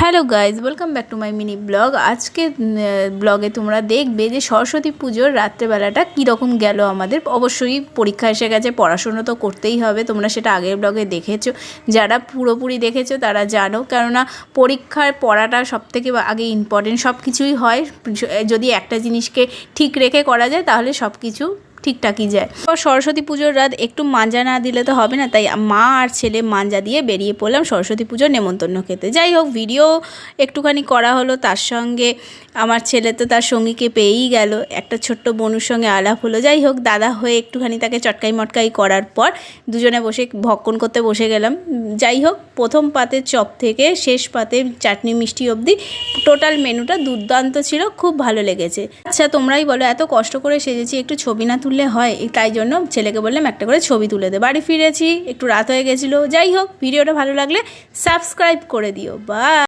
Hello guys, welcome back to my mini blog. আজকে ব্লগে তোমরা দেখবে যে সরস্বতী পুজোর রাত্রেবেলাটা কীরকম গেল আমাদের। অবশ্যই পরীক্ষা এসে গেছে, পড়াশুনো তো করতেই হবে। তোমরা সেটা আগের ব্লগে দেখেছো, যারা পুরোপুরি দেখেছো তারা জানো। কেননা পরীক্ষার পড়াটা সবথেকে আগে ইম্পর্টেন্ট। সব কিছুই হয় যদি একটা জিনিসকে ঠিক রেখে করা যায় তাহলে সব কিছু ঠিকঠাকই যায়। সরস্বতী পুজোর রাত একটু মাঞ্জা না দিলে তো হবে না, তাই মা আর ছেলে মাঞ্জা দিয়ে বেরিয়ে পড়লাম সরস্বতী পুজোর নেমন্তন্ন খেতে। যাই হোক, ভিডিও একটুখানি করা হলো। তার সঙ্গে আমার ছেলে তো তার সঙ্গীকে পেয়েই গেল, একটা ছোট্ট বনুর সঙ্গে আলাপ হলো। যাই হোক, দাদা হয়ে একটুখানি তাকে চটকাই মটকাই করার পর দুজনে বসে ভক্ষণ করতে বসে গেলাম। যাই হোক, প্রথম পাতের চপ থেকে শেষ পাতে চাটনি মিষ্টি অবধি টোটাল মেনুটা দুর্দান্ত ছিল, খুব ভালো লেগেছে। আচ্ছা, তোমরাই বলো, এত কষ্ট করে সেজেছি, একটু ছবি না তুললে হয়? তাই জন্য ছেলেকে বললাম একটা করে ছবি তুলে দে। বাড়ি ফিরেছি, একটু রাত হয়ে গেছিলো। যাই হোক, ভিডিওটা ভালো লাগলে সাবস্ক্রাইব করে দিও। বাই।